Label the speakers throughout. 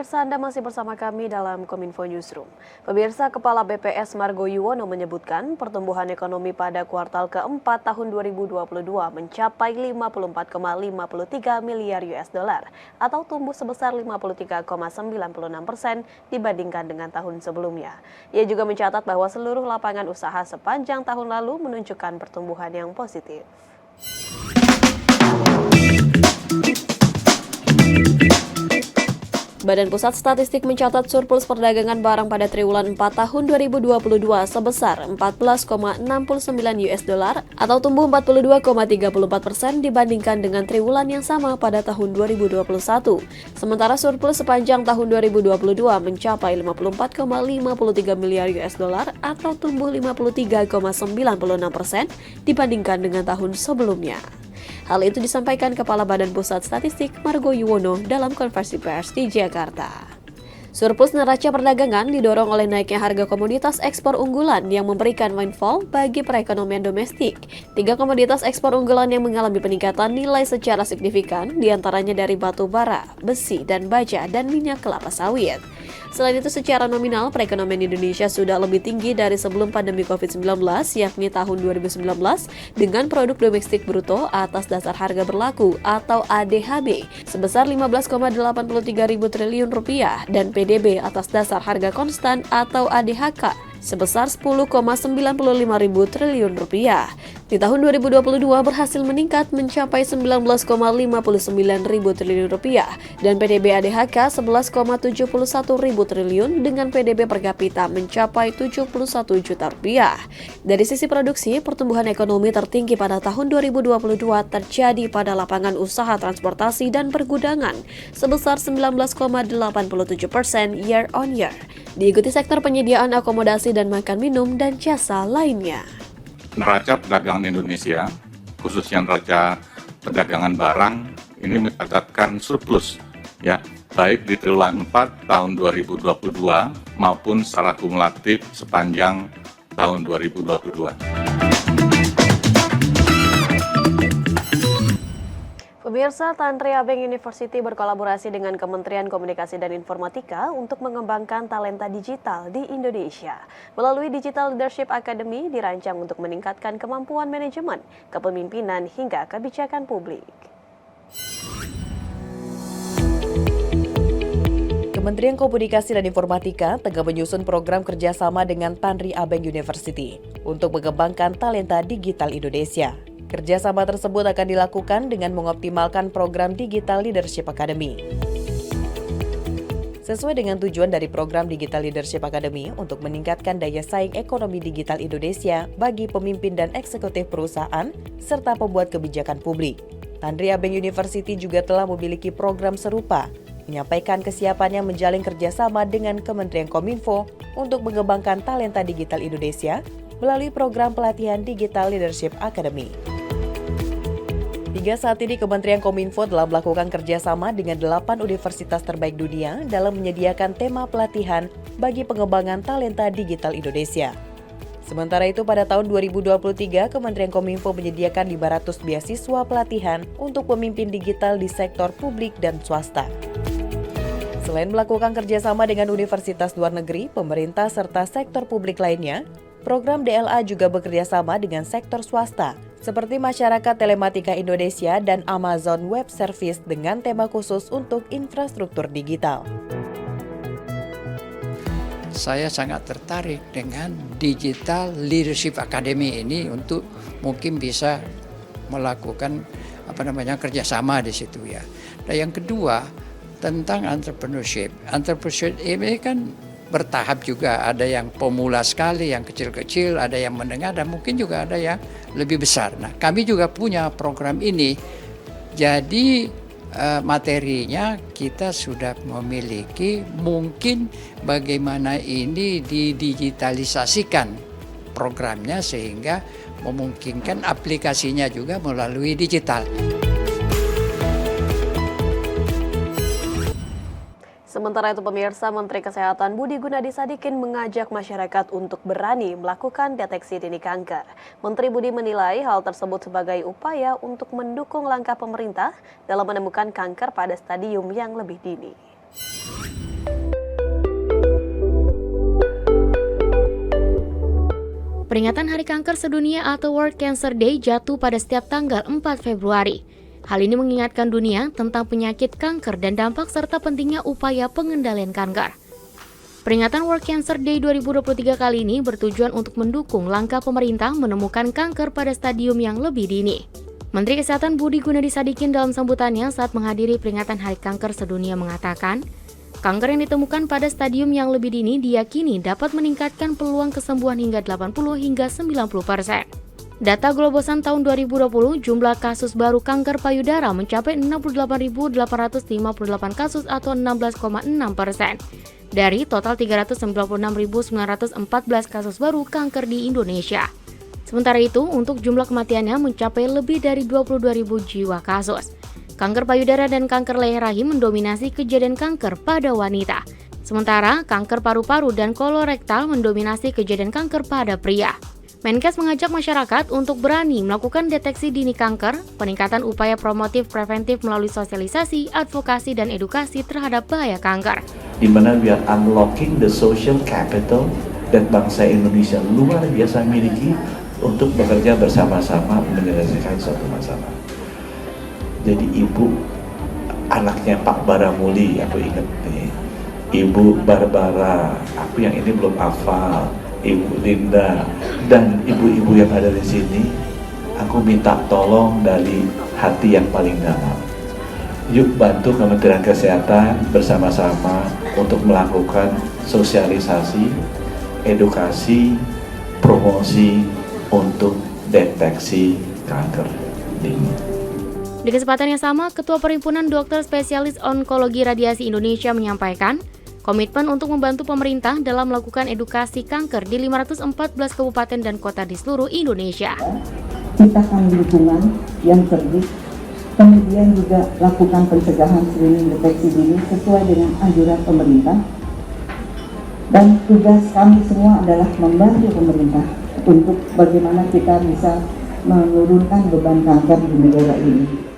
Speaker 1: Pemirsa, Anda masih bersama kami dalam Kominfo Newsroom. Pemirsa, Kepala BPS Margo Yuwono menyebutkan pertumbuhan ekonomi pada kuartal keempat tahun 2022 mencapai 54,53 miliar US dollar atau tumbuh sebesar 53,96% dibandingkan dengan tahun sebelumnya. Ia juga mencatat bahwa seluruh lapangan usaha sepanjang tahun lalu menunjukkan pertumbuhan yang positif. Badan Pusat Statistik mencatat surplus perdagangan barang pada triwulan 4 tahun 2022 sebesar 14,69 US dollar atau tumbuh 42,34% dibandingkan dengan triwulan yang sama pada tahun 2021. Sementara surplus sepanjang tahun 2022 mencapai 54,53 miliar US dollar atau tumbuh 53,96% dibandingkan dengan tahun sebelumnya. Hal itu disampaikan Kepala Badan Pusat Statistik Margo Yuwono dalam konferensi pers di Jakarta. Surplus neraca perdagangan didorong oleh naiknya harga komoditas ekspor unggulan yang memberikan windfall bagi perekonomian domestik. 3 komoditas ekspor unggulan yang mengalami peningkatan nilai secara signifikan diantaranya dari batu bara, besi, dan baja, dan minyak kelapa sawit. Selain itu, secara nominal, perekonomian Indonesia sudah lebih tinggi dari sebelum pandemi COVID-19, yakni tahun 2019, dengan produk domestik bruto atas dasar harga berlaku atau ADHB sebesar 15,83 ribu triliun rupiah dan PDB atas dasar harga konstan atau ADHK sebesar 10,95 ribu triliun rupiah. Di tahun 2022 berhasil meningkat mencapai 19,59 ribu triliun rupiah dan PDB ADHK 11,71 ribu triliun dengan PDB per kapita mencapai 71 juta rupiah. Dari sisi produksi, pertumbuhan ekonomi tertinggi pada tahun 2022 terjadi pada lapangan usaha transportasi dan pergudangan sebesar 19,87% year on year. Diikuti sektor penyediaan akomodasi dan makan minum dan jasa lainnya.
Speaker 2: Neraca perdagangan Indonesia, khususnya neraca perdagangan barang, ini mencatatkan surplus, ya, baik di triwulan 4 tahun 2022 maupun secara kumulatif sepanjang tahun 2022.
Speaker 1: Pemirsa, Tanri Abeng University berkolaborasi dengan Kementerian Komunikasi dan Informatika untuk mengembangkan talenta digital di Indonesia. Melalui Digital Leadership Academy dirancang untuk meningkatkan kemampuan manajemen, kepemimpinan hingga kebijakan publik.
Speaker 3: Kementerian Komunikasi dan Informatika tengah menyusun program kerjasama dengan Tanri Abeng University untuk mengembangkan talenta digital Indonesia. Kerjasama tersebut akan dilakukan dengan mengoptimalkan program Digital Leadership Academy. Sesuai dengan tujuan dari program Digital Leadership Academy untuk meningkatkan daya saing ekonomi digital Indonesia bagi pemimpin dan eksekutif perusahaan serta pembuat kebijakan publik. Tanri Abeng University juga telah memiliki program serupa, menyampaikan kesiapannya menjalin kerjasama dengan Kementerian Kominfo untuk mengembangkan talenta digital Indonesia melalui program pelatihan Digital Leadership Academy. Hingga saat ini Kementerian Kominfo telah melakukan kerjasama dengan 8 universitas terbaik dunia dalam menyediakan tema pelatihan bagi pengembangan talenta digital Indonesia. Sementara itu pada tahun 2023 Kementerian Kominfo menyediakan 500 beasiswa pelatihan untuk pemimpin digital di sektor publik dan swasta. Selain melakukan kerjasama dengan universitas luar negeri, pemerintah serta sektor publik lainnya, program DLA juga bekerjasama dengan sektor swasta, seperti Masyarakat Telematika Indonesia dan Amazon Web Service dengan tema khusus untuk infrastruktur digital.
Speaker 4: Saya sangat tertarik dengan Digital Leadership Academy ini untuk mungkin bisa melakukan kerjasama di situ ya. Dan yang kedua tentang entrepreneurship. Entrepreneurship ini kan bertahap juga, ada yang pemula sekali, yang kecil-kecil, ada yang menengah, dan mungkin juga ada yang lebih besar. Nah, kami juga punya program ini, jadi materinya kita sudah memiliki, mungkin bagaimana ini didigitalisasikan programnya sehingga memungkinkan aplikasinya juga melalui digital.
Speaker 1: Sementara itu pemirsa, Menteri Kesehatan Budi Gunadi Sadikin mengajak masyarakat untuk berani melakukan deteksi dini kanker. Menteri Budi menilai hal tersebut sebagai upaya untuk mendukung langkah pemerintah dalam menemukan kanker pada stadium yang lebih dini.
Speaker 5: Peringatan Hari Kanker Sedunia atau World Cancer Day jatuh pada setiap tanggal 4 Februari. Hal ini mengingatkan dunia tentang penyakit kanker dan dampak serta pentingnya upaya pengendalian kanker. Peringatan World Cancer Day 2023 kali ini bertujuan untuk mendukung langkah pemerintah menemukan kanker pada stadium yang lebih dini. Menteri Kesehatan Budi Gunadi Sadikin dalam sambutannya saat menghadiri peringatan Hari Kanker Sedunia mengatakan, kanker yang ditemukan pada stadium yang lebih dini diyakini dapat meningkatkan peluang kesembuhan hingga 80 hingga 90%. Data Globosan tahun 2020, jumlah kasus baru kanker payudara mencapai 68.858 kasus atau 16,6% dari total 396.914 kasus baru kanker di Indonesia. Sementara itu, untuk jumlah kematiannya mencapai lebih dari 22.000 jiwa kasus. Kanker payudara dan kanker leher rahim mendominasi kejadian kanker pada wanita. Sementara kanker paru-paru dan kolorektal mendominasi kejadian kanker pada pria. Menkes mengajak masyarakat untuk berani melakukan deteksi dini kanker, peningkatan upaya promotif preventif melalui sosialisasi, advokasi, dan edukasi terhadap bahaya kanker.
Speaker 6: Di mana we are unlocking the social capital that bangsa Indonesia luar biasa miliki untuk bekerja bersama-sama menyelesaikan suatu masalah. Jadi ibu, anaknya Pak Baramuli, aku ingat nih, Ibu Barbara, aku yang ini belum hafal, Ibu Linda, dan ibu-ibu yang ada di sini, aku minta tolong dari hati yang paling dalam. Yuk bantu Kementerian Kesehatan bersama-sama untuk melakukan sosialisasi, edukasi, promosi untuk deteksi kanker dini.
Speaker 5: Di kesempatan yang sama, Ketua Perhimpunan Dokter Spesialis Onkologi Radiasi Indonesia menyampaikan komitmen untuk membantu pemerintah dalam melakukan edukasi kanker di 514 kabupaten dan kota di seluruh Indonesia.
Speaker 7: Ciptakan lingkungan yang cerdik, kemudian juga lakukan pencegahan screening deteksi dini sesuai dengan anjuran pemerintah. Dan tugas kami semua adalah membantu pemerintah untuk bagaimana kita bisa menurunkan beban kanker di negara ini.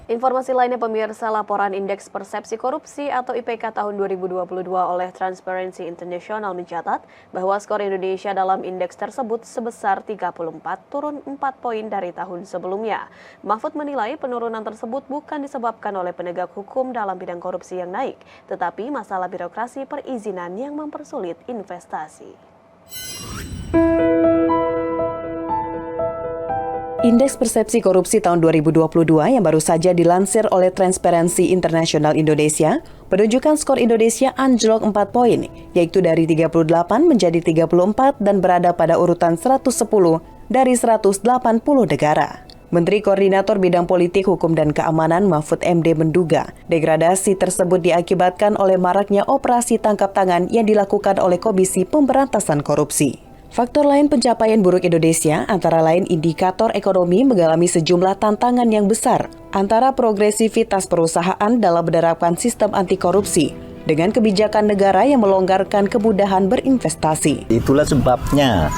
Speaker 1: Informasi lainnya pemirsa, laporan Indeks Persepsi Korupsi atau IPK tahun 2022 oleh Transparency International mencatat bahwa skor Indonesia dalam indeks tersebut sebesar 34, turun 4 poin dari tahun sebelumnya. Mahfud menilai penurunan tersebut bukan disebabkan oleh penegak hukum dalam bidang korupsi yang naik, tetapi masalah birokrasi perizinan yang mempersulit investasi.
Speaker 3: Indeks Persepsi Korupsi tahun 2022 yang baru saja dilansir oleh Transparency International Indonesia menunjukkan skor Indonesia anjlok 4 poin, yaitu dari 38 menjadi 34 dan berada pada urutan 110 dari 180 negara. Menteri Koordinator Bidang Politik, Hukum, dan Keamanan Mahfud MD menduga degradasi tersebut diakibatkan oleh maraknya operasi tangkap tangan yang dilakukan oleh Komisi Pemberantasan Korupsi. Faktor lain pencapaian buruk Indonesia antara lain indikator ekonomi mengalami sejumlah tantangan yang besar antara progresivitas perusahaan dalam menerapkan sistem anti korupsi dengan kebijakan negara yang melonggarkan kemudahan berinvestasi.
Speaker 8: Itulah sebabnya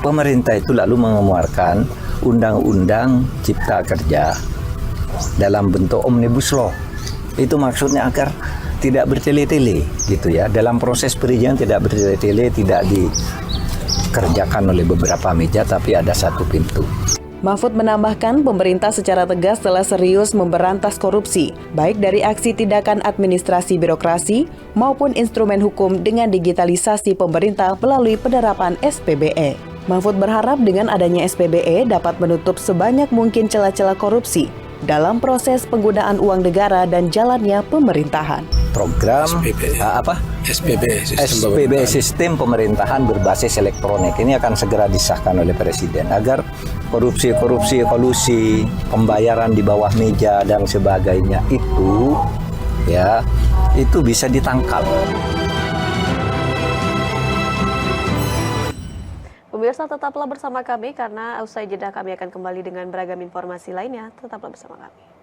Speaker 8: pemerintah itu lalu mengeluarkan Undang-Undang Cipta Kerja dalam bentuk Omnibus Law. Itu maksudnya agar tidak bertele-tele gitu ya. Dalam proses perizinan tidak bertele-tele, tidak dikerjakan oleh beberapa meja, tapi ada satu pintu.
Speaker 3: Mahfud menambahkan pemerintah secara tegas telah serius memberantas korupsi, baik dari aksi tindakan administrasi birokrasi maupun instrumen hukum dengan digitalisasi pemerintah melalui penerapan SPBE. Mahfud berharap dengan adanya SPBE dapat menutup sebanyak mungkin celah-celah korupsi dalam proses penggunaan uang negara dan jalannya pemerintahan.
Speaker 8: Program SPBE sistem pemerintahan berbasis elektronik ini akan segera disahkan oleh Presiden agar korupsi, kolusi, pembayaran di bawah meja dan sebagainya itu bisa ditangkal.
Speaker 1: Pemirsa, tetaplah bersama kami karena usai jeda kami akan kembali dengan beragam informasi lainnya. Tetaplah bersama kami.